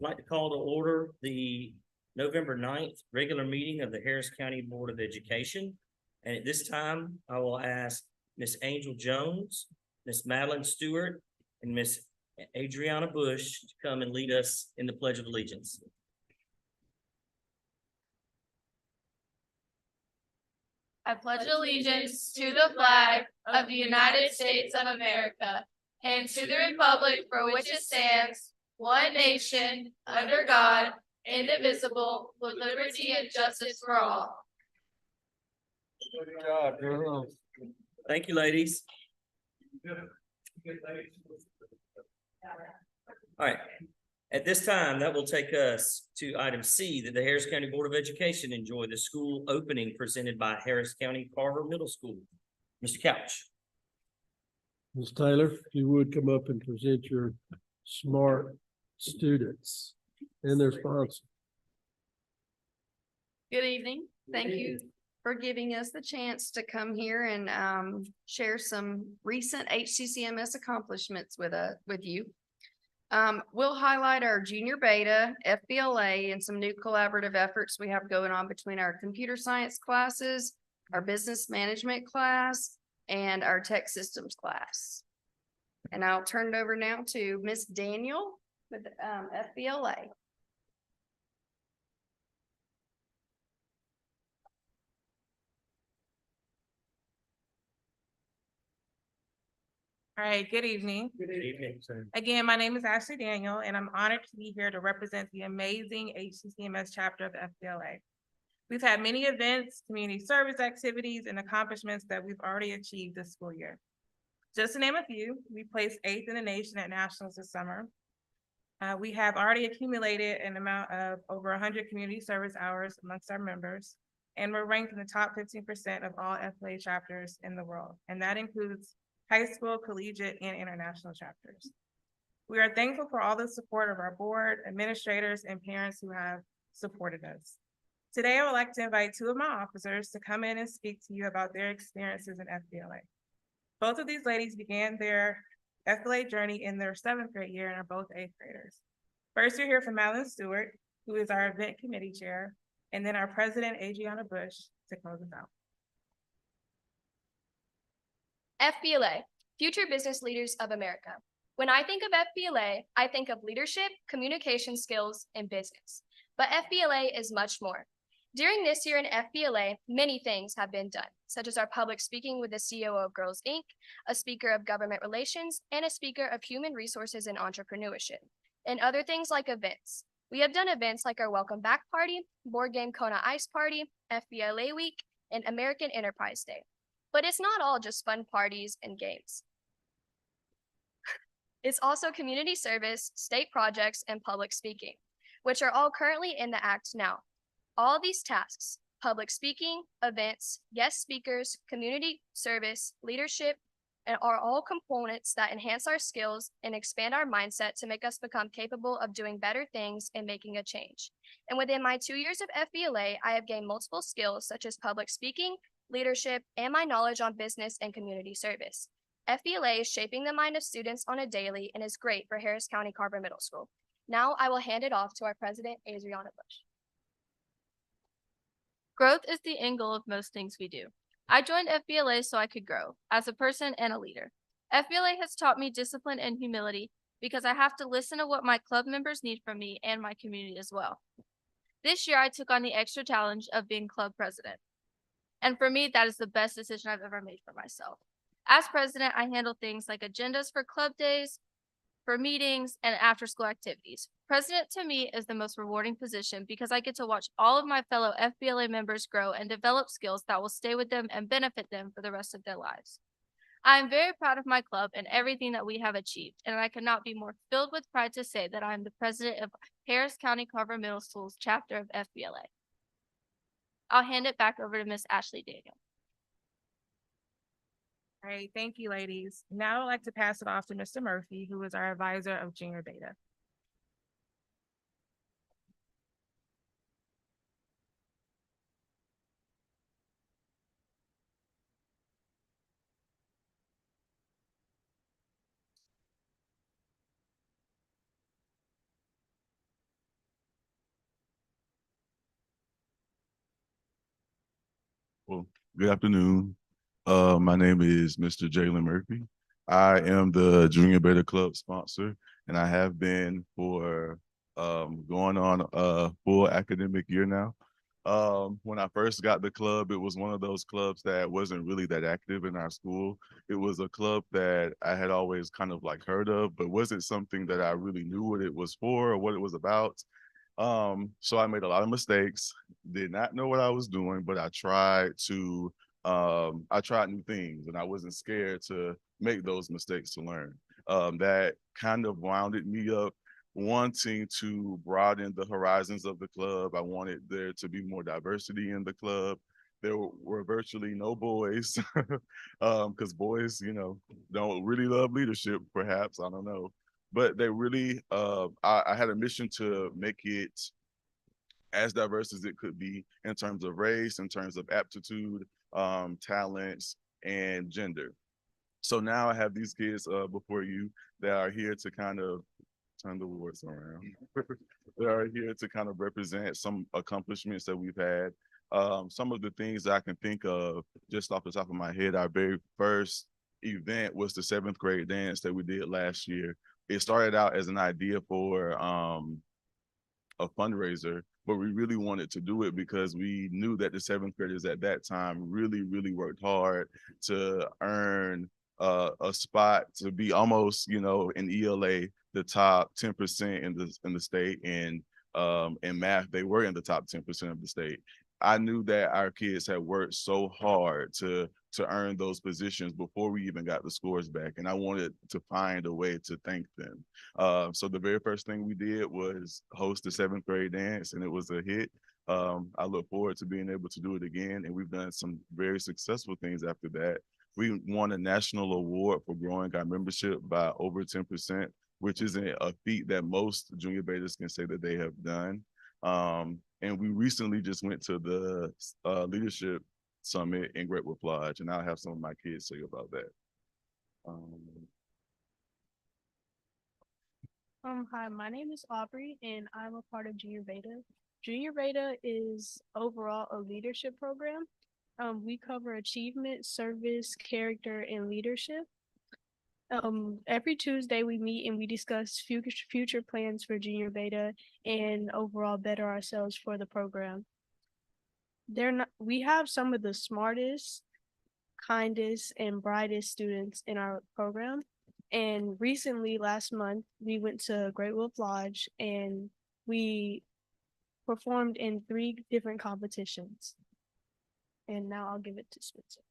like to call to order the November 9th regular meeting of the Harris County Board of Education. And at this time, I will ask Miss Angel Jones, Miss Madeline Stewart, and Miss Adriana Bush to come and lead us in the Pledge of Allegiance. I pledge allegiance to the flag of the United States of America and to the republic for which it stands, one nation, under God, indivisible, with liberty and justice for all. Good job, girl. Thank you, ladies. All right. At this time, that will take us to item C, that the Harris County Board of Education enjoy the school opening presented by Harris County Carver Middle School. Mr. Couch. Ms. Taylor, if you would come up and present your smart students and their sponsor. Good evening. Thank you for giving us the chance to come here and share some recent HCCMS accomplishments with you. We'll highlight our junior beta, FBLA, and some new collaborative efforts we have going on between our computer science classes, our business management class, and our tech systems class. And I'll turn it over now to Miss Daniel with FBLA. All right, good evening. Good evening, sir. Again, my name is Ashley Daniel, and I'm honored to be here to represent the amazing HCCMS chapter of the FBLA. We've had many events, community service activities, and accomplishments that we've already achieved this school year. Just to name a few, we placed 8th in the nation at nationals this summer. We have already accumulated an amount of over 100 community service hours amongst our members, and we're ranked in the top 15% of all FBLA chapters in the world, and that includes high school, collegiate, and international chapters. We are thankful for all the support of our board, administrators, and parents who have supported us. Today, I would like to invite 2 of my officers to come in and speak to you about their experiences in FBLA. Both of these ladies began their FBLA journey in their 7th grade year and are both 8th graders. First, you'll hear from Madeline Stewart, who is our event committee chair, and then our president, Adriana Bush, to close us out. FBLA, Future Business Leaders of America. When I think of FBLA, I think of leadership, communication skills, and business. But FBLA is much more. During this year in FBLA, many things have been done, such as our public speaking with the CEO of Girls Inc., a speaker of government relations, and a speaker of human resources and entrepreneurship, and other things like events. We have done events like our Welcome Back Party, Board Game Kona Ice Party, FBLA Week, and American Enterprise Day. But it's not all just fun parties and games. It's also community service, state projects, and public speaking, which are all currently in the act now. All these tasks, public speaking, events, guest speakers, community service, leadership, and are all components that enhance our skills and expand our mindset to make us become capable of doing better things and making a change. And within my 2 years of FBLA, I have gained multiple skills such as public speaking, leadership, and my knowledge on business and community service. FBLA is shaping the mind of students on a daily and is great for Harris County Carver Middle School. Now I will hand it off to our president, Adriana Bush. Growth is the end goal of most things we do. I joined FBLA so I could grow as a person and a leader. FBLA has taught me discipline and humility because I have to listen to what my club members need from me and my community as well. This year, I took on the extra challenge of being club president. And for me, that is the best decision I've ever made for myself. As president, I handle things like agendas for club days, for meetings, and after-school activities. President to me is the most rewarding position because I get to watch all of my fellow FBLA members grow and develop skills that will stay with them and benefit them for the rest of their lives. I am very proud of my club and everything that we have achieved, and I cannot be more filled with pride to say that I am the president of Harris County Carver Middle School's chapter of FBLA. I'll hand it back over to Miss Ashley Daniel. All right, thank you, ladies. Now I'd like to pass it off to Mr. Murphy, who is our advisor of junior beta. Well, good afternoon. My name is Mr. Jalen Murphy. I am the Junior Beta Club sponsor, and I have been for going on a full academic year now. When I first got the club, it was one of those clubs that wasn't really that active in our school. It was a club that I had always kind of like heard of, but wasn't something that I really knew what it was for or what it was about. So I made a lot of mistakes, did not know what I was doing, but I tried new things and I wasn't scared to make those mistakes to learn. That kind of wounded me up wanting to broaden the horizons of the club. I wanted there to be more diversity in the club. There were virtually no boys because boys, don't really love leadership, perhaps. I don't know. But they really, I had a mission to make it as diverse as it could be in terms of race, in terms of aptitude, talents, and gender. So now I have these kids before you that are here to kind of turn the words around. They are here to kind of represent some accomplishments that we've had. Some of the things I can think of just off the top of my head, our very first event was the 7th grade dance that we did last year. It started out as an idea for a fundraiser, but we really wanted to do it because we knew that the 7th graders at that time really, really worked hard to earn a spot to be almost, in ELA, the top 10% in the state. And in math, they were in the top 10% of the state. I knew that our kids had worked so hard to earn those positions before we even got the scores back, and I wanted to find a way to thank them. So the very first thing we did was host the 7th grade dance, and it was a hit. I look forward to being able to do it again, and we've done some very successful things after that. We won a national award for growing our membership by over 10%, which isn't a feat that most junior betas can say that they have done. And we recently just went to the leadership summit in Great Wolf Lodge, and I'll have some of my kids say about that. Hi, my name is Aubrey and I'm a part of Junior Beta. Junior Beta is overall a leadership program. We cover achievement, service, character, and leadership. Every Tuesday we meet and we discuss future plans for Junior Beta and overall better ourselves for the program. We have some of the smartest, kindest, and brightest students in our program. And recently, last month, we went to Great Wolf Lodge and we performed in 3 different competitions. And now I'll give it to Spencer.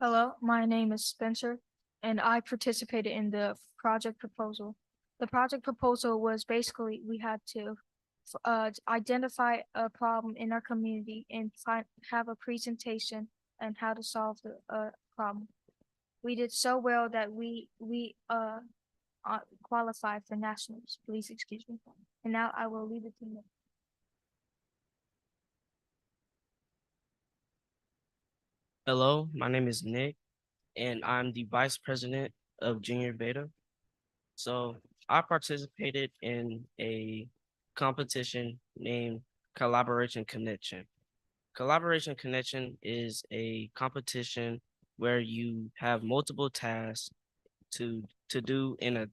Hello, my name is Spencer, and I participated in the project proposal. The project proposal was basically we had to identify a problem in our community and have a presentation on how to solve the problem. We did so well that we qualified for nationals. Please excuse me. And now I will leave it to you. Hello, my name is Nick, and I'm the vice president of Junior Beta. So I participated in a competition named Collaboration Connection. Collaboration Connection is a competition where you have multiple tasks to do in a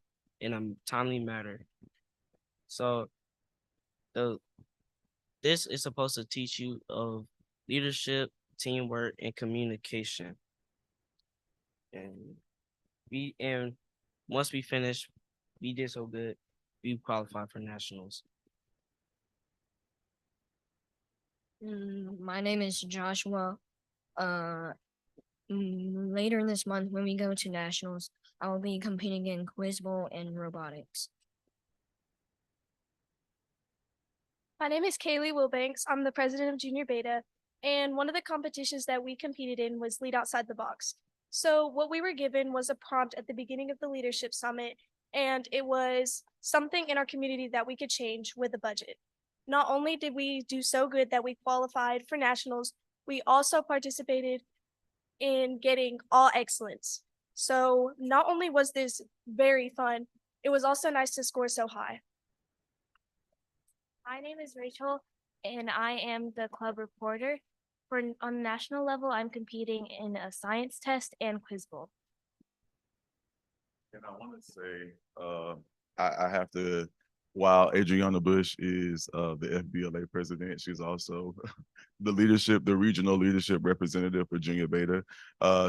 timely manner. So this is supposed to teach you of leadership, teamwork, and communication. And once we finished, we did so good, we qualified for nationals. My name is Joshua. Later in this month, when we go to nationals, I will be competing in quiz bowl and robotics. My name is Kaylee Wilbanks. I'm the president of Junior Beta, and one of the competitions that we competed in was Lead Outside the Box. So what we were given was a prompt at the beginning of the leadership summit, and it was something in our community that we could change with a budget. Not only did we do so good that we qualified for nationals, we also participated in getting all excellence. So not only was this very fun, it was also nice to score so high. My name is Rachel. and I am the club reporter. On the national level, I'm competing in a science test and quiz bowl. And I want to say, I have to, while Adriana Bush is the FBLA president, she's also the regional leadership representative for Junior Beta.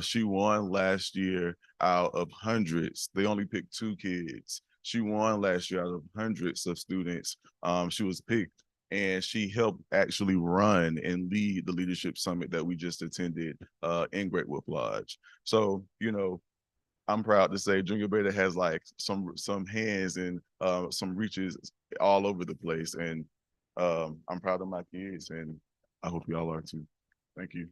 She won last year out of hundreds. They only picked 2 kids. She won last year out of hundreds of students. She was picked, and she helped actually run and lead the leadership summit that we just attended in Great Wolf Lodge. So, you know, I'm proud to say Junior Beta has like some hands and some reaches all over the place, and I'm proud of my kids, and I hope y'all are too. Thank you.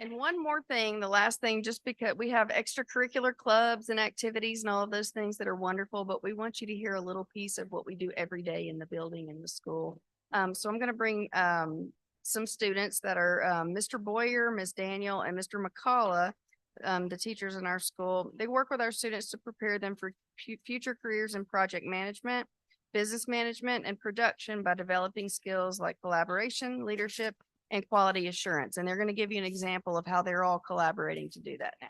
And one more thing, the last thing, just because we have extracurricular clubs and activities and all of those things that are wonderful, but we want you to hear a little piece of what we do every day in the building in the school. So I'm going to bring some students that are Mr. Boyer, Ms. Daniel, and Mr. McCullough, the teachers in our school. They work with our students to prepare them for future careers in project management, business management, and production by developing skills like collaboration, leadership, and quality assurance. And they're going to give you an example of how they're all collaborating to do that now.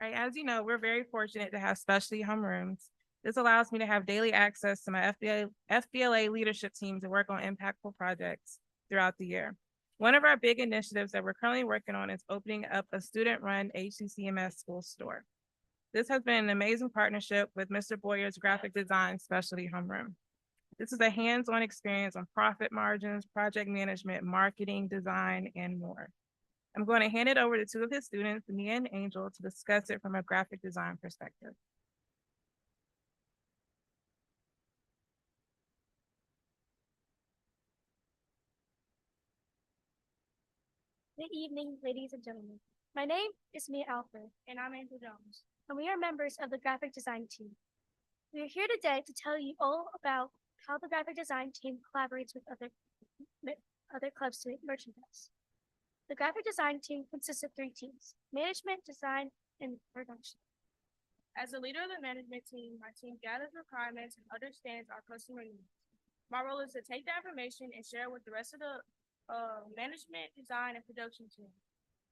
All right, as you know, we're very fortunate to have specialty homerooms. This allows me to have daily access to my FBLA leadership team to work on impactful projects throughout the year. One of our big initiatives that we're currently working on is opening up a student-run HCCMS school store. This has been an amazing partnership with Mr. Boyer's graphic design specialty homeroom. This is a hands-on experience on profit margins, project management, marketing, design, and more. I'm going to hand it over to 2 of his students, Mia and Angel, to discuss it from a graphic design perspective. Good evening, ladies and gentlemen. My name is Mia Alfred, and I'm Angel Jones, and we are members of the graphic design team. We are here today to tell you all about how the graphic design team collaborates with other clubs to make merchandise. The graphic design team consists of 3 teams: management, design, and production. As the leader of the management team, my team gathers requirements and understands our customer needs. My role is to take that information and share it with the rest of the management, design, and production team.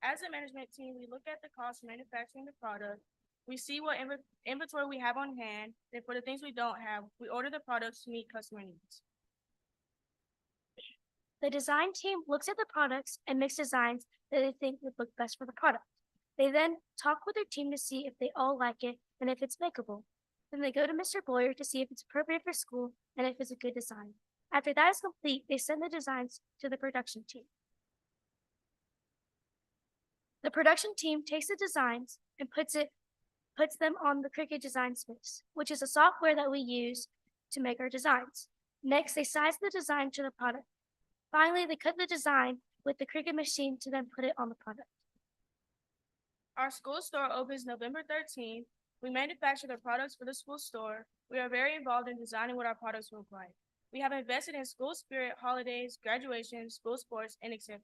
As a management team, we look at the cost of manufacturing the product. We see what inventory we have on hand. Then for the things we don't have, we order the products to meet customer needs. The design team looks at the products and makes designs that they think would look best for the product. They then talk with their team to see if they all like it and if it's makeable. Then they go to Mr. Boyer to see if it's appropriate for school and if it's a good design. After that is complete, they send the designs to the production team. The production team takes the designs and puts them on the Cricut Design Space, which is a software that we use to make our designs. Next, they size the design to the product. Finally, they cut the design with the Cricut machine to then put it on the product. Our school store opens November 13th. We manufacture the products for the school store. We are very involved in designing what our products look like. We have invested in school spirit, holidays, graduation, school sports, and etc.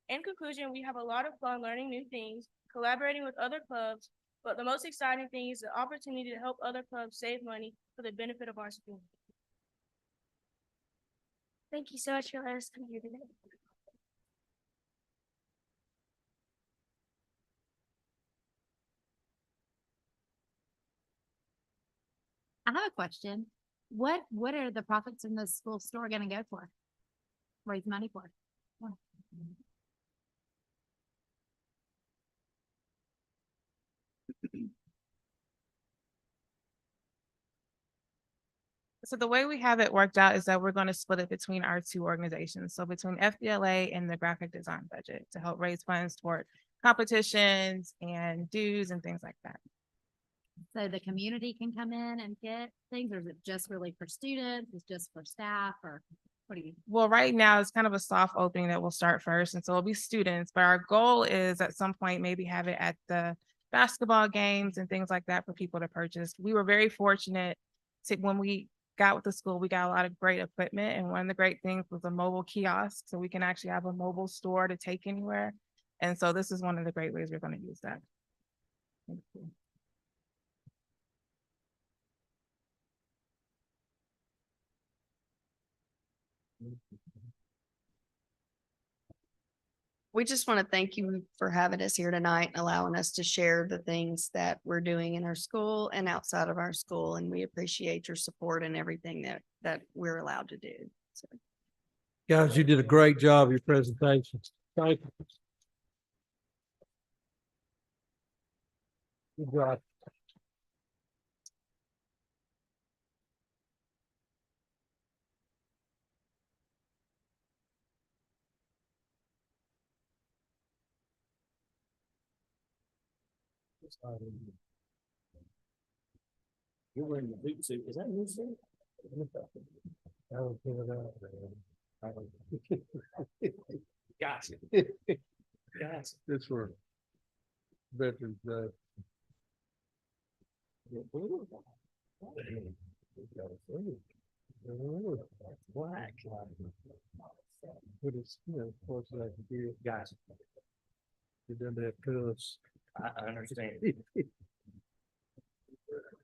In conclusion, we have a lot of fun learning new things, collaborating with other clubs, but the most exciting thing is the opportunity to help other clubs save money for the benefit of our school. Thank you so much for letting us come here today. I have a question. What are the profits in the school store gonna go for? Raise money for? So the way we have it worked out is that we're going to split it between our 2 organizations. So between FBLA and the graphic design budget to help raise funds toward competitions and dues and things like that. So the community can come in and get things, or is it just really for students? It's just for staff, or what do you? Well, right now it's kind of a soft opening that will start first. And so it'll be students, but our goal is at some point maybe have it at the basketball games and things like that for people to purchase. We were very fortunate to, when we got with the school, we got a lot of great equipment. And one of the great things was a mobile kiosk. So we can actually have a mobile store to take anywhere. And so this is one of the great ways we're going to use that. Thank you. We just want to thank you for having us here tonight and allowing us to share the things that we're doing in our school and outside of our school. And we appreciate your support and everything that we're allowed to do. So. Guys, you did a great job, your presentations. Thank you. Good job. You're wearing the boot suit. Is that a new suit? I don't care about that. Gotcha. Gotcha. This for Veterans Day. Black. But it's, you know, of course, like you Gotcha. done that cuss. I understand.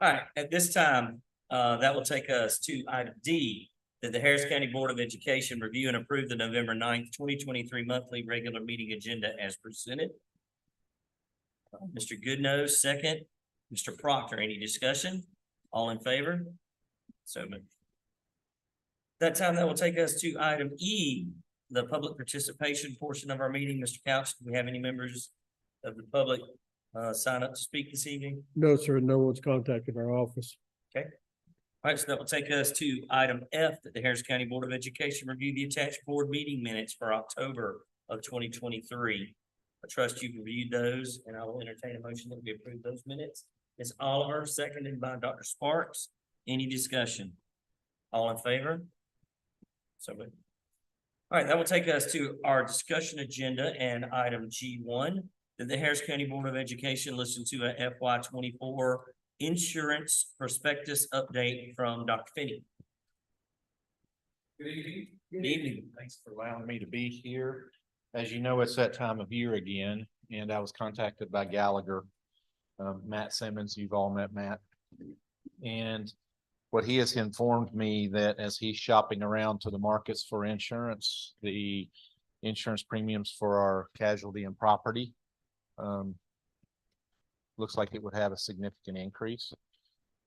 All right, at this time, that will take us to item D, that the Harris County Board of Education review and approve the November 9th, 2023 monthly regular meeting agenda as presented. Mr. Goodnose, second. Mr. Proctor, any discussion? All in favor? So moved. That time, that will take us to item E, the public participation portion of our meeting. Mr. Couch, do we have any members of the public sign up to speak this evening? No, sir, no one's contacted our office. Okay. All right, so that will take us to item F, that the Harris County Board of Education review the attached board meeting minutes for October of 2023. I trust you've reviewed those, and I will entertain a motion that we approve those minutes. Ms. Oliver, seconded by Dr. Sparks. Any discussion? All in favor? So moved. All right, that will take us to our discussion agenda and item G1, that the Harris County Board of Education listen to a FY 24 insurance prospectus update from Dr. Finney. Good evening. Good evening. Thanks for allowing me to be here. As you know, it's that time of year again, and I was contacted by Gallagher, Matt Simmons. You've all met Matt. And what he has informed me that as he's shopping around to the markets for insurance, the insurance premiums for our casualty and property looks like it would have a significant increase.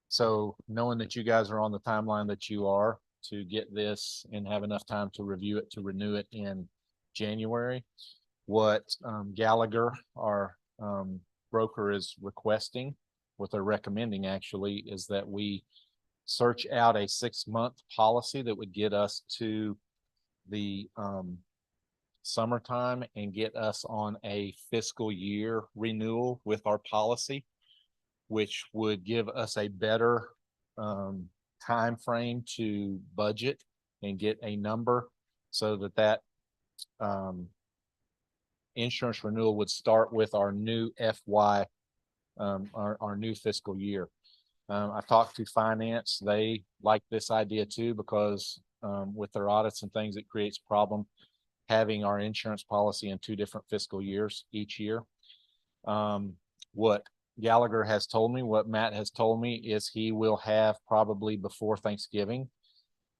So knowing that you guys are on the timeline that you are to get this and have enough time to review it, to renew it in January, what Gallagher, our broker, is requesting, what they're recommending actually, is that we search out a 6-month policy that would get us to the summertime and get us on a fiscal year renewal with our policy, which would give us a better time frame to budget and get a number so that insurance renewal would start with our new FY, our new fiscal year. I talked to finance. They like this idea too, because with their audits and things, it creates problem having our insurance policy in 2 different fiscal years each year. What Gallagher has told me, what Matt has told me, is he will have probably before Thanksgiving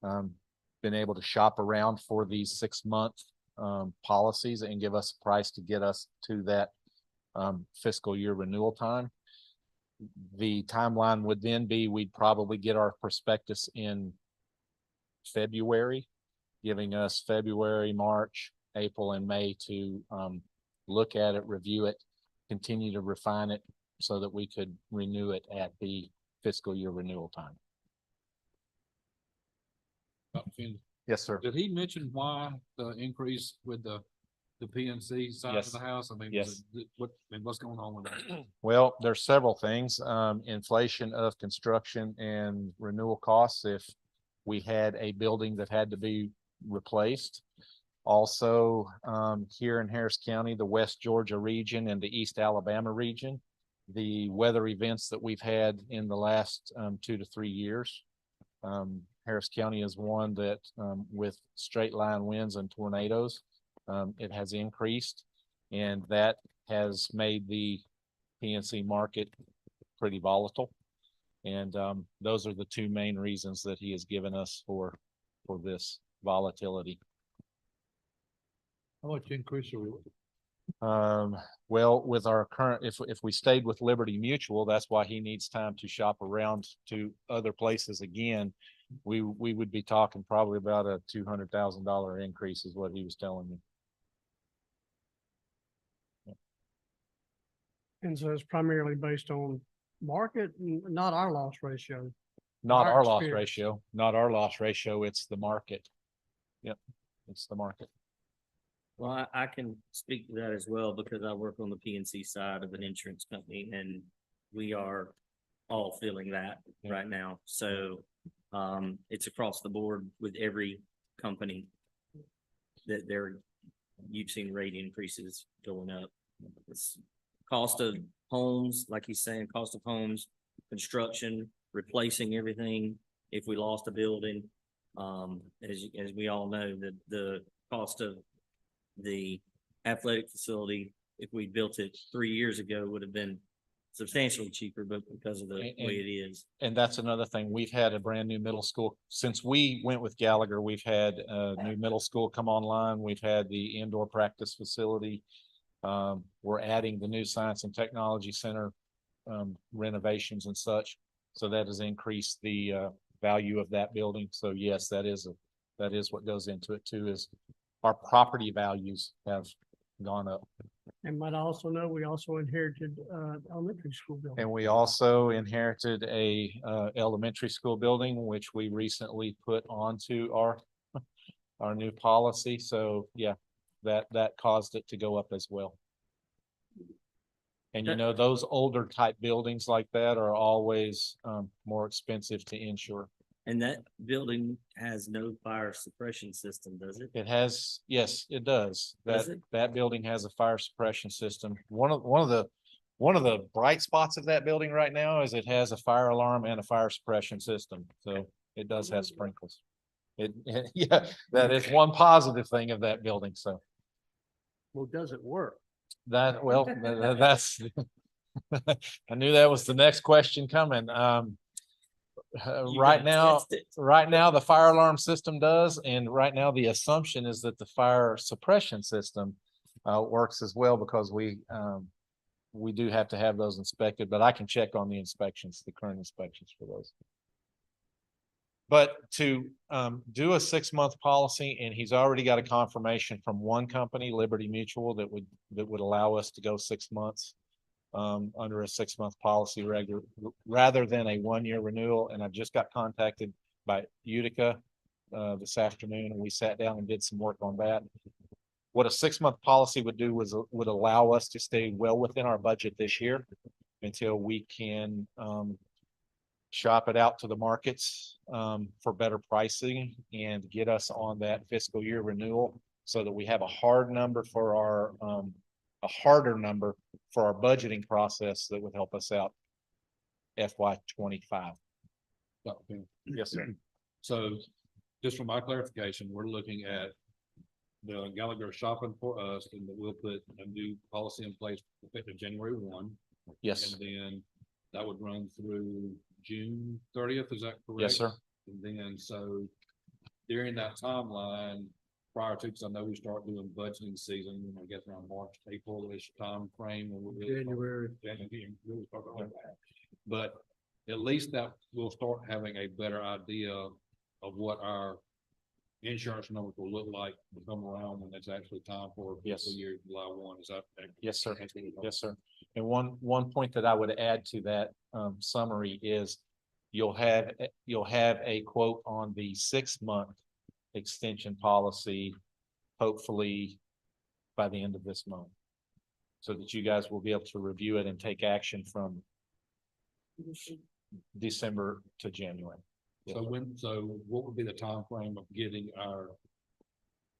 been able to shop around for these 6-month policies and give us a price to get us to that fiscal year renewal time. The timeline would then be, we'd probably get our prospectus in February, giving us February, March, April, and May to look at it, review it, continue to refine it so that we could renew it at the fiscal year renewal time. Yes, sir. Did he mention why the increase with the PNC side Yes. of the house? I mean, Yes. What's going on with that? Well, there's several things, inflation of construction and renewal costs if we had a building that had to be replaced. Also, here in Harris County, the West Georgia region and the East Alabama region the weather events that we've had in the last 2 to 3 years. Harris County is one that with straight line winds and tornadoes, it has increased, and that has made the PNC market pretty volatile. And those are the two main reasons that he has given us for this volatility. How much increase are we? Well, with our current, if we stayed with Liberty Mutual, that's why he needs time to shop around to other places again. We would be talking probably about a $200,000 increase is what he was telling me. And so it's primarily based on market, not our loss ratio. Not Our our loss experience. ratio, not our loss ratio, it's the market. Yep, it's the market. Well, I can speak to that as well because I work on the PNC side of an insurance company and we are all feeling that right now. So it's across the board with every company that you've seen rate increases going up. It's cost of homes, like he's saying, cost of homes, construction, replacing everything. If we lost a building, as we all know, the cost of the athletic facility, if we built it 3 years ago, would have been substantially cheaper, but because of the way it is. And that's another thing. We've had a brand new middle school. Since we went with Gallagher, we've had a new middle school come online. We've had the indoor practice facility. We're adding the new science and technology center renovations and such. So that has increased the value of that building. So yes, that is what goes into it too, is our property values have gone up. And might also know, we also inherited elementary school building. And we also inherited a elementary school building, which we recently put onto our new policy. So yeah, that caused it to go up as well. And you know, those older type buildings like that are always more expensive to insure. And that building has no fire suppression system, does it? It has, yes, it does. Does it? That building has a fire suppression system. One of the bright spots of that building right now is it has a fire alarm and a fire suppression system. So it does have sprinkles. Yeah, that is one positive thing of that building. So Well, does it work? that's I knew that was the next question coming. Right now, the fire alarm system does, and right now the assumption is that the fire suppression system works as well, because we do have to have those inspected, but I can check on the inspections, the current inspections for those. But to do a 6-month policy, and he's already got a confirmation from one company, Liberty Mutual, that would allow us to go 6 months. Under a 6-month policy rather than a 1-year renewal. And I just got contacted by Utica this afternoon, and we sat down and did some work on that. What a 6-month policy would do would allow us to stay well within our budget this year until we can shop it out to the markets for better pricing and get us on that fiscal year renewal, so that we have a hard number for our a harder number for our budgeting process that would help us out FY25. Okay. Yes, sir. So just for my clarification, we're looking at the Gallagher shopping for us, and that we'll put a new policy in place effective January 1. Yes. And then that would run through June 30th. Is that correct? Yes, sir. And then so during that timeline, prior to, because I know we start doing budgeting season, I guess around March, April-ish time frame. January. Really start to but at least that we'll start having a better idea of what our insurance numbers will look like to come around when it's actually time for fiscal year July 1. Is that? Yes, sir. Yes, sir. And one point that I would add to that summary is you'll have a quote on the 6-month extension policy, hopefully by the end of this month, so that you guys will be able to review it and take action from December to January. So what would be the time frame of getting our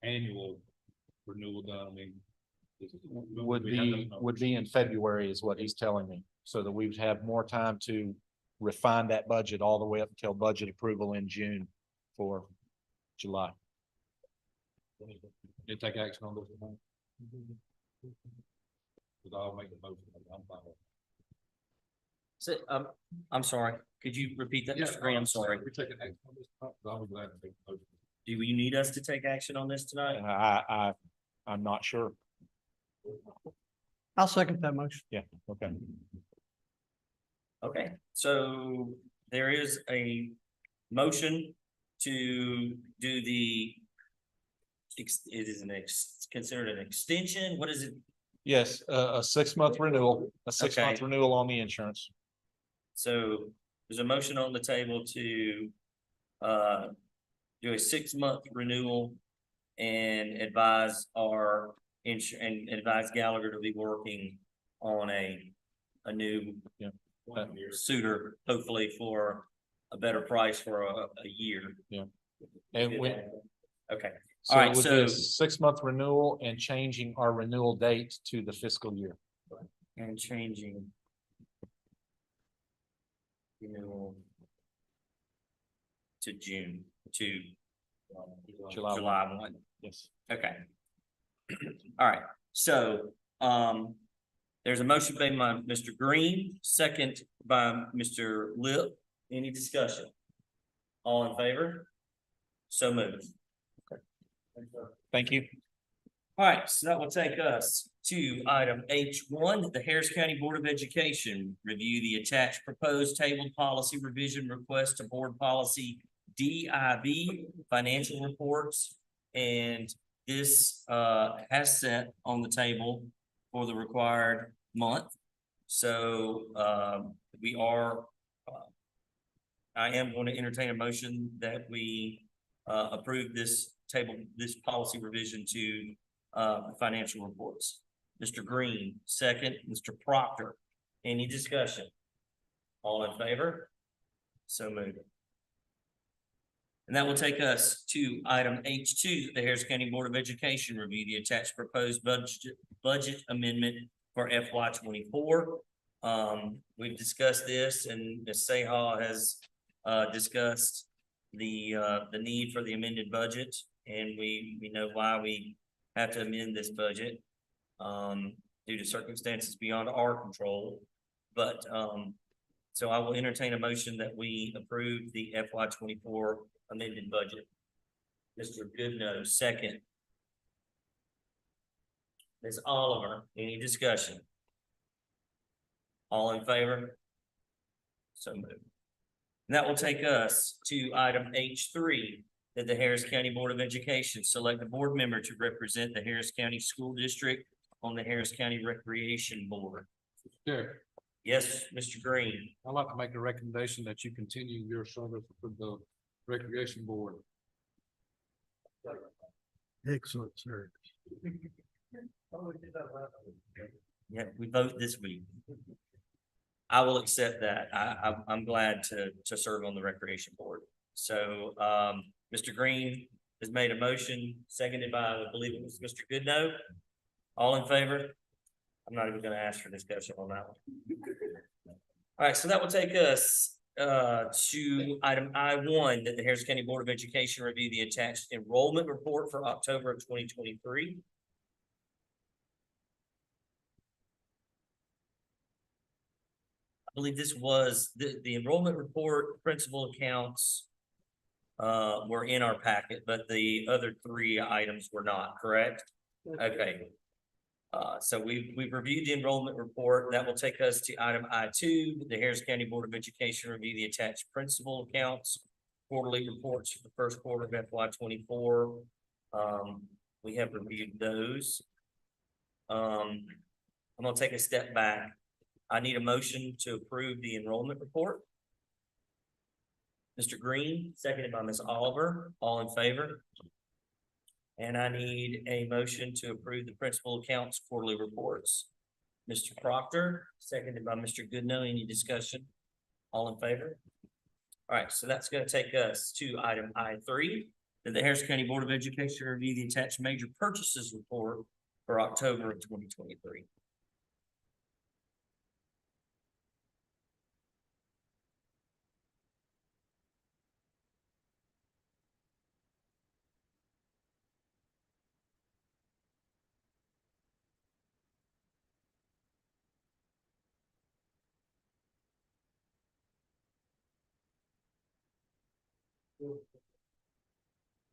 annual renewal done? I mean, Would be in February is what he's telling me, so that we would have more time to refine that budget all the way up until budget approval in June for July. You take action on this tonight? Because I'll make the motion. I'm fine with it. So, I'm sorry, could you repeat that, Mr. Green? I'm sorry. We're taking action on this tonight, because I'm glad to take the motion. Do you need us to take action on this tonight? I'm not sure. I'll second that motion. Yeah, okay. Okay, so there is a motion to do the, it is considered an extension, what is it? Yes, a 6-month renewal, Okay. renewal on the insurance. So there's a motion on the table to do a 6-month renewal and advise and advise Gallagher to be working on a new suitor, hopefully for a better price for a year. Yeah. And we, Okay, so all right, it would be a so 6-month renewal and changing our renewal date to the fiscal year. and changing renewal to June to July 1. Yes. Okay. All right, so, there's a motion made by Mr. Green, second by Mr. Lip. Any discussion? All in favor? So moved. Thank you. All right, so that will take us to item H1, the Harris County Board of Education. Review the attached proposed tabled policy revision request to board policy DIB financial reports. And this has set on the table for the required month. So I am going to entertain a motion that we approve this policy revision to financial reports. Mr. Green, second. Mr. Proctor, any discussion? All in favor? So moved. And that will take us to item H2, the Harris County Board of Education review the attached proposed budget amendment for FY 24. We've discussed this, and Ms. Sahal has discussed the need for the amended budget, and we know why we have to amend this budget due to circumstances beyond our control. But so I will entertain a motion that we approve the FY 24 amended budget. Mr. Goodnow, second. Ms. Oliver, any discussion? All in favor? So moved. And that will take us to item H3, that the Harris County Board of Education select a board member to represent the Harris County School District on the Harris County Recreation Board. Chair, Yes, Mr. Green. I'd like to make a recommendation that you continue your service with the Recreation Board. Excellent, sir. Yeah, we vote this week. I will accept that. I'm glad to serve on the Recreation Board. So, Mr. Green has made a motion, seconded by, I believe it was Mr. Goodnow. All in favor? I'm not even gonna ask for discussion on that one. All right, so that will take us to item I1, that the Harris County Board of Education review the attached enrollment report for October of 2023. I believe this was the enrollment report, principal accounts were in our packet, but the other 3 items were not, correct? Okay. So we've reviewed the enrollment report. That will take us to item I2, the Harris County Board of Education review the attached principal accounts, quarterly reports for the first quarter of FY 24. We have reviewed those. I'm gonna take a step back. I need a motion to approve the enrollment report. Mr. Green, seconded by Ms. Oliver, all in favor? And I need a motion to approve the principal accounts quarterly reports. Mr. Proctor, seconded by Mr. Goodnow. Any discussion? All in favor? All right, so that's gonna take us to item I3, that the Harris County Board of Education review the attached major purchases report for October of 2023.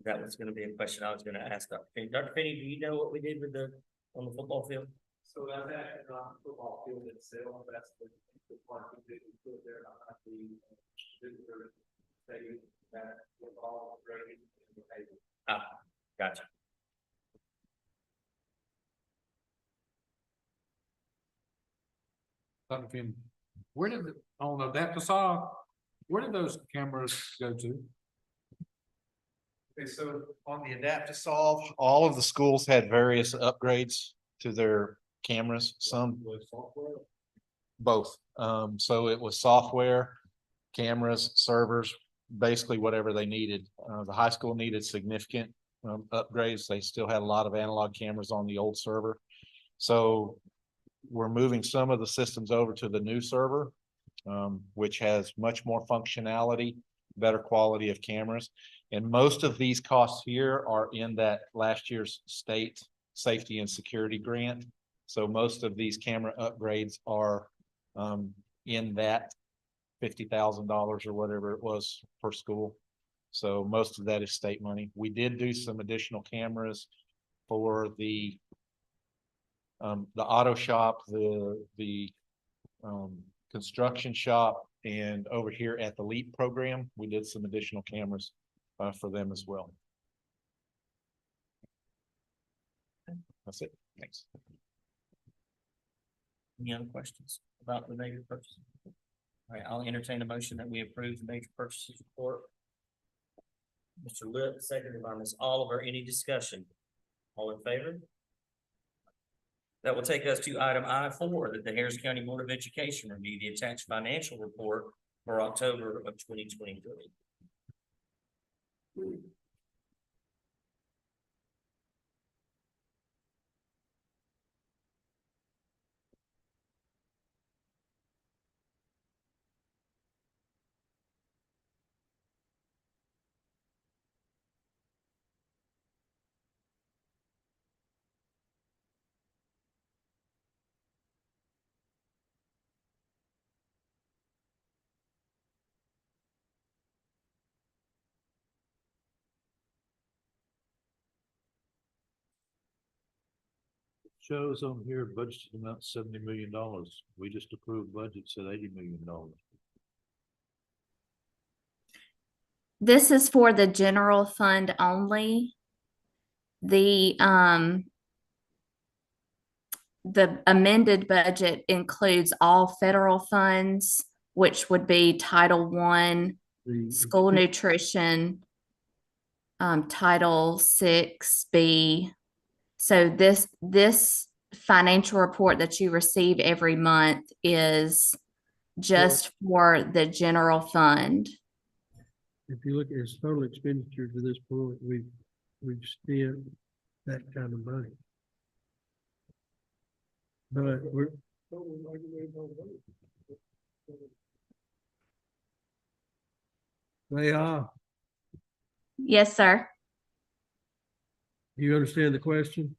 That was gonna be a question I was gonna ask Dr. Finney. Dr. Finney, do you know what we did with on the football field? So that's actually not the football field itself, that's the park that we put there, not the visitor stadium, that with all the grading and the paving. Ah, gotcha. Dr. Finn, where did, on that facade, where did those cameras go to? Okay, so on the Adapt to Solve, all of the schools had various upgrades to their cameras, some both. So it was software, cameras, servers, basically whatever they needed. The high school needed significant upgrades. They still had a lot of analog cameras on the old server. So we're moving some of the systems over to the new server, which has much more functionality, better quality of cameras. And most of these costs here are in that last year's state safety and security grant. So most of these camera upgrades are in that $50,000 or whatever it was per school. So most of that is state money. We did do some additional cameras for the auto shop, the construction shop, and over here at the LEAP program, we did some additional cameras for them as well. That's it. Thanks. Any other questions about the major purchases? All right, I'll entertain a motion that we approve the major purchases report. Mr. Lip, seconded by Ms. Oliver. Any discussion? All in favor? That will take us to item I-4, that the Harris County Board of Education review the attached financial report for October of 2023. Shows on here budgeted amount $70 million. We just approved budgets at $80 million. This is for the general fund only. The amended budget includes all federal funds, which would be Title I, school nutrition, Title VI-B. So this financial report that you receive every month is just for the general fund. If you look at his total expenditure to this point, we've spent that kind of money. But we're. They are. Yes, sir. Do you understand the question?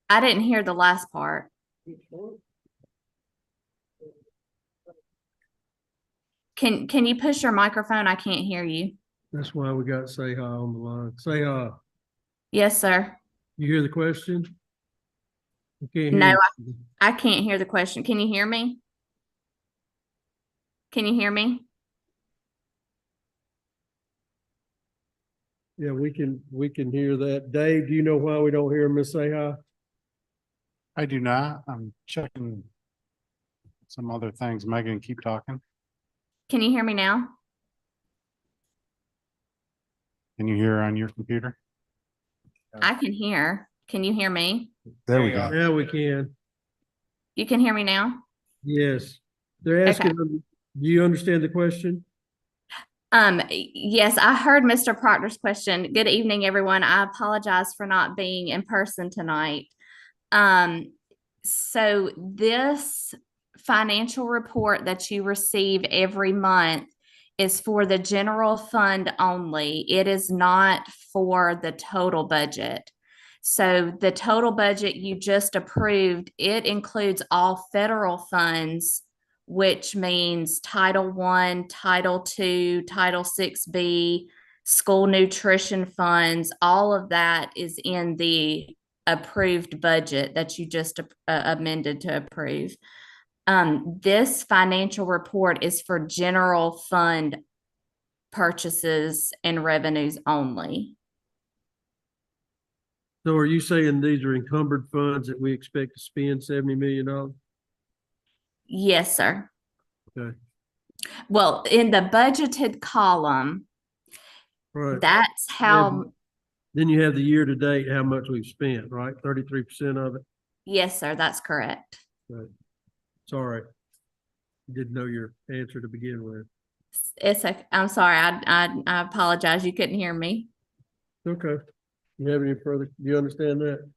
I didn't hear the last part. Can you push your microphone? I can't hear you. That's why we got Say Hi on the line. Say Hi. Yes, sir. You hear the question? You can't hear No, me. I can't hear the question. Can you hear me? Can you hear me? Yeah, we can hear that. Dave, do you know why we don't hear Miss Say Hi? I do not. I'm checking some other things. Megan, keep talking. Can you hear me now? Can you hear on your computer? I can hear. Can you hear me? There we go. Yeah, we can. You can hear me now? Yes. They're asking, do you understand the question? Yes, I heard Mr. Proctor's question. Good evening, everyone. I apologize for not being in person tonight. So this financial report that you receive every month is for the general fund only. It is not for the total budget. So the total budget you just approved, it includes all federal funds, which means Title I, Title II, Title VI-B, school nutrition funds, all of that is in the approved budget that you just amended to approve. This financial report is for general fund purchases and revenues only. So are you saying these are encumbered funds that we expect to spend $70 million? Yes, sir. Okay. Well, in the budgeted column, Right. that's how. Then you have the year to date, how much we've spent, right? 33% of it? Yes, sir, that's correct. Right. Sorry. Didn't know your answer to begin with. I'm sorry, I apologize. You couldn't hear me. Okay. You have any further, do you understand that?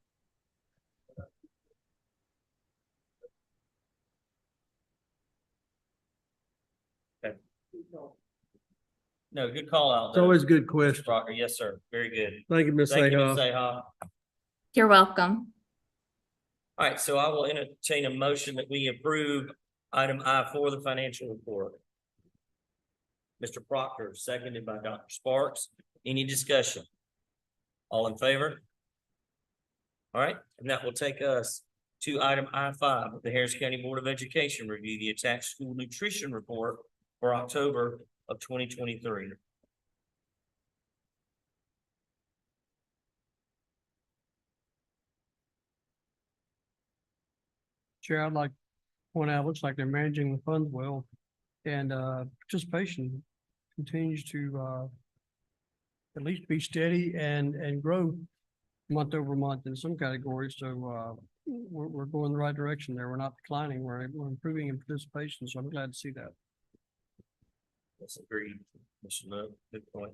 No, good call out. It's always a good question. Proctor. Yes, sir. Very good. Thank you, Ms. Thank you, Ms. Ahoff. Ahoff. You're welcome. All right, so I will entertain a motion that we approve item I-4, the financial report. Mr. Proctor, seconded by Dr. Sparks. Any discussion? All in favor? All right, and that will take us to item I-5, the Harris County Board of Education review the attached school nutrition report for October of 2023. Chair, I'd like to point out, looks like they're managing the funds well, and participation continues to at least be steady and grow month over month in some categories. So we're going the right direction there. We're not declining. We're improving in participation. So I'm glad to see that. That's agreed. Mr. Lowe, good point.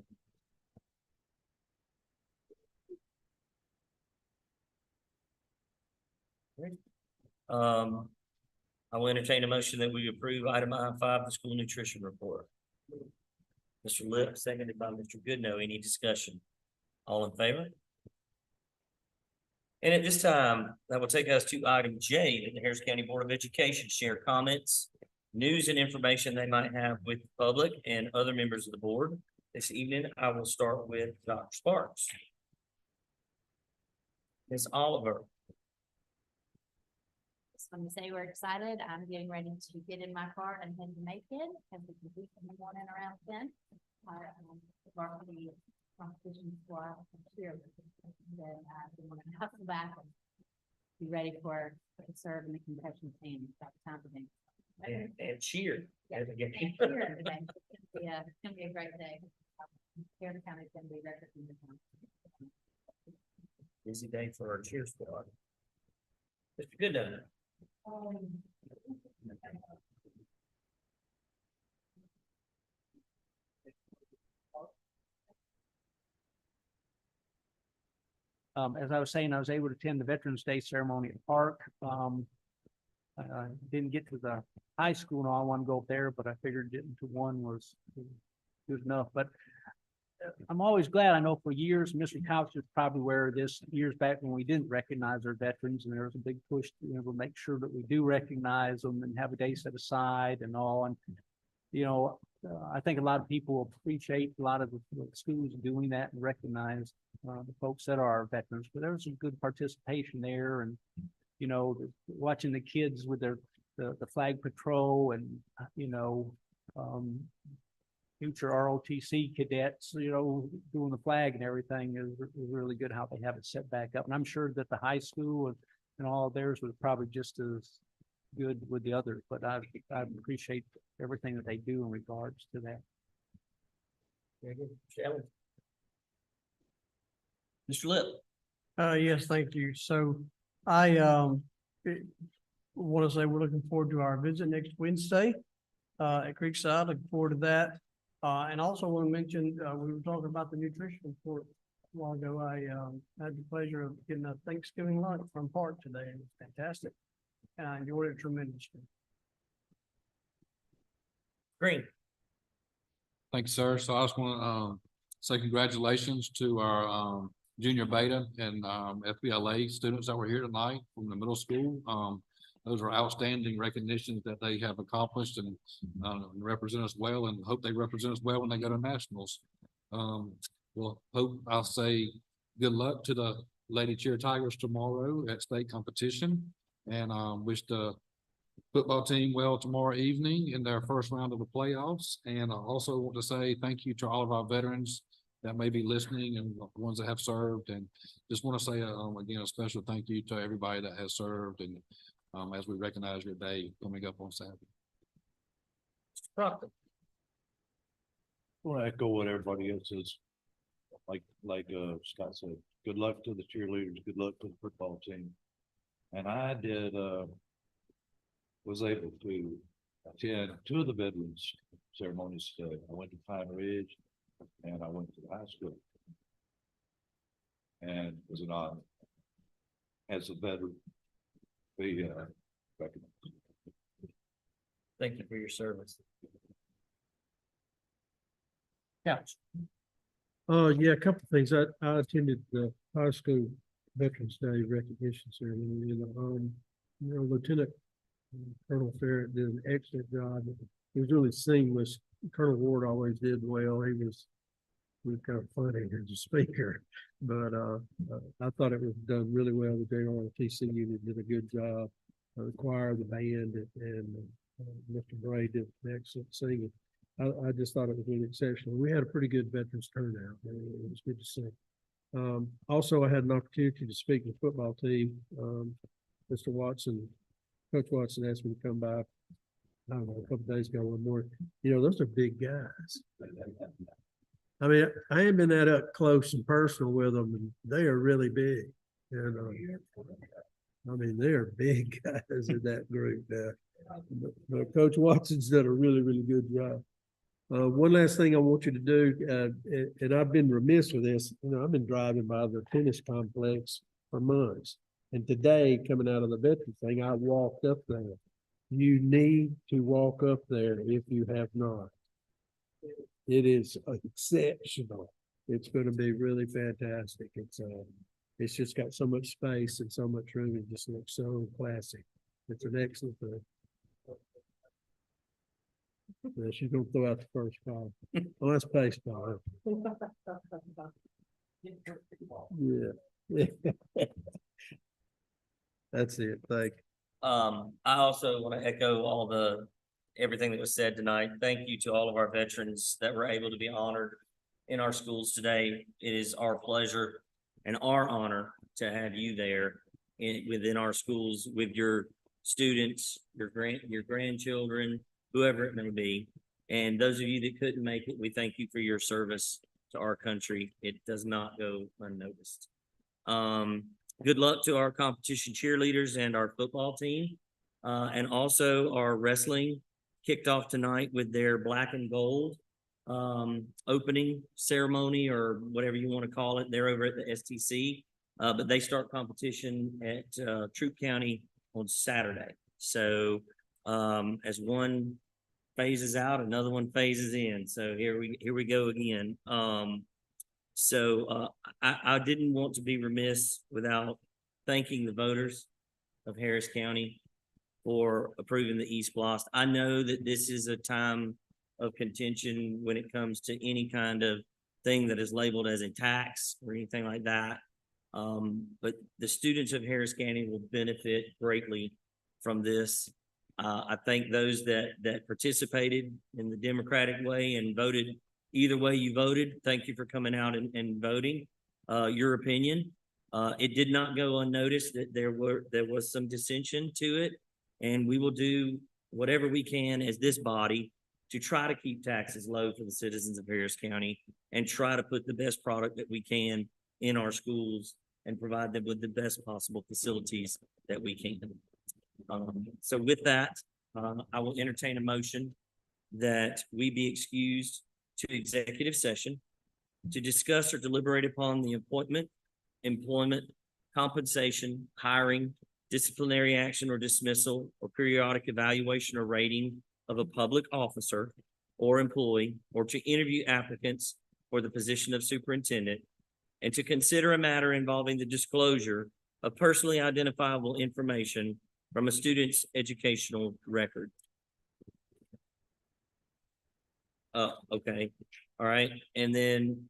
I will entertain a motion that we approve item I-5, the school nutrition report. Mr. Lip, seconded by Mr. Goodnow. Any discussion? All in favor? And at this time, that will take us to item J, that the Harris County Board of Education share comments, news and information they might have with the public and other members of the board. This evening, I will start with Dr. Sparks. Ms. Oliver. Just want to say we're excited. I'm getting ready to get in my car and head to Macon as we complete in the morning around 10. Our varsity competition squad cheer. Then we want to hustle back and be ready to serve in the concession team. That's time for me. And cheer. Yeah, and cheer today. It's gonna be a great day. Harris County is gonna be represented. Busy day for our cheer squad. Mr. Goodnow. As I was saying, I was able to attend the Veterans Day ceremony at the park. I didn't get to the high school and all. I want to go up there, but I figured getting to one was good enough. But I'm always glad. I know for years, Mr. Couch is probably aware of this, years back when we didn't recognize our veterans, and there was a big push to make sure that we do recognize them and have a day set aside and all. And I think a lot of people appreciate a lot of the schools doing that and recognize the folks that are veterans. But there was some good participation there, and watching the kids with the flag patrol and future ROTC cadets, doing the flag and everything is really good how they have it set back up. And I'm sure that the high school and all of theirs was probably just as good with the others, but I appreciate everything that they do in regards to that. Very good. Shelley. Mr. Lip. Yes, thank you. So I want to say we're looking forward to our visit next Wednesday at Creekside. Looking forward to that. And also want to mention, we were talking about the nutrition report. while ago, I had the pleasure of getting a Thanksgiving lunch from Park today. It was fantastic. And I enjoyed it tremendously. Green. Thank you, sir. So I just want to say congratulations to our junior beta and FBLA students that were here tonight from the middle school. Those are outstanding recognitions that they have accomplished and represent us well, and hope they represent us well when they go to nationals. I'll say good luck to the Lady Cheer Tigers tomorrow at state competition, and wish the football team well tomorrow evening in their first round of the playoffs. And I also want to say thank you to all of our veterans that may be listening and the ones that have served. And just want to say, again, a special thank you to everybody that has served. And as we recognize your day coming up on Saturday. Proctor. I want to echo what everybody else says. Like Scott said, good luck to the cheerleaders, good luck to the football team. And I was able to attend 2 of the veterans ceremonies today. I went to Pine Ridge and I went to the high school. And it was an honor as a veteran be recognized. Thank you for your service. Couch. Yeah, a couple of things. I attended the high school Veterans Day recognition ceremony. Lieutenant Colonel Ferret did an excellent job. It was really seamless. Colonel Ward always did well. He was kind of funny as a speaker, but I thought it was done really well. The JROTC unit did a good job. The choir, the band, and Mr. Bray did an excellent singing. I just thought it was really exceptional. We had a pretty good veterans turnout. It was good to see. Also, I had an opportunity to speak with the football team. Mr. Watson, Coach Watson asked me to come by, I don't know, a couple of days ago one morning. Those are big guys. I mean, I ain't been that up close and personal with them, and they are really big. And I mean, they are big guys in that group now. But Coach Watson's done a really, really good job. One last thing I want you to do, and I've been remiss with this, I've been driving by the tennis complex for months. And today, coming out of the veteran thing, I walked up there. You need to walk up there if you have not. It is exceptional. It's going to be really fantastic. It's just got so much space and so much room. It just looks so classic. It's an excellent thing. Yeah, she's gonna throw out the first call. Oh, that's baseball. Yeah. That's it. Thank you. I also want to echo everything that was said tonight. Thank you to all of our veterans that were able to be honored in our schools today. It is our pleasure and our honor to have you there within our schools with your students, your grandchildren, whoever it may be. And those of you that couldn't make it, we thank you for your service to our country. It does not go unnoticed. Good luck to our competition cheerleaders and our football team. And also our wrestling kicked off tonight with their black and gold opening ceremony, or whatever you want to call it. They're over at the STC, but they start competition at Troup County on Saturday. So as one phases out, another one phases in. So here we go again. I didn't want to be remiss without thanking the voters of Harris County for approving the East Blast. I know that this is a time of contention when it comes to any kind of thing that is labeled as a tax or anything like that. But the students of Harris County will benefit greatly from this. I thank those that participated in the democratic way and voted either way you voted. Thank you for coming out and voting your opinion. It did not go unnoticed that there was some dissension to it, and we will do whatever we can as this body to try to keep taxes low for the citizens of Harris County and try to put the best product that we can in our schools and provide them with the best possible facilities that we can. So with that, I will entertain a motion that we be excused to executive session to discuss or deliberate upon the appointment, employment, compensation, hiring, disciplinary action or dismissal, or periodic evaluation or rating of a public officer or employee, or to interview applicants for the position of superintendent, and to consider a matter involving the disclosure of personally identifiable information from a student's educational record. Okay, all right, and then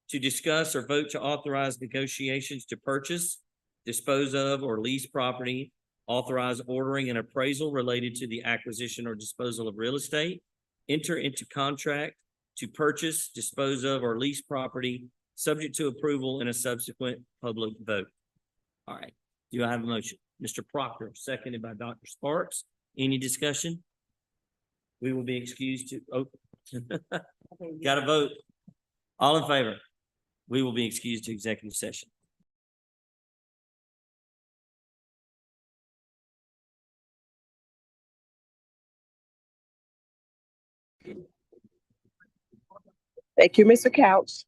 to discuss or vote to authorize negotiations to purchase, dispose of, or lease property, authorize ordering and appraisal related to the acquisition or disposal of real estate, enter into contract to purchase, dispose of, or lease property, subject to approval in a subsequent public vote. All right, do I have a motion? Mr. Proctor, seconded by Dr. Sparks. Any discussion? We will be excused to, got to vote. All in favor? We will be excused to executive session. Thank you, Mr. Couch.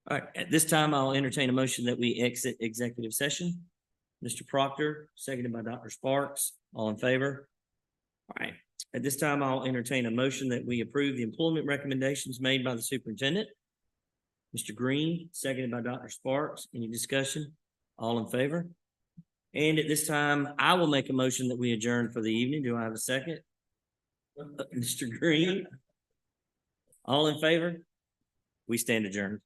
All right, at this time, I'll entertain a motion that we exit executive session. Mr. Proctor, seconded by Dr. Sparks, all in favor? All right, at this time, I'll entertain a motion that we approve the employment recommendations made by the superintendent. Mr. Green, seconded by Dr. Sparks, any discussion? All in favor? And at this time, I will make a motion that we adjourn for the evening. Do I have a second? Mr. Green? All in favor? We stand adjourned.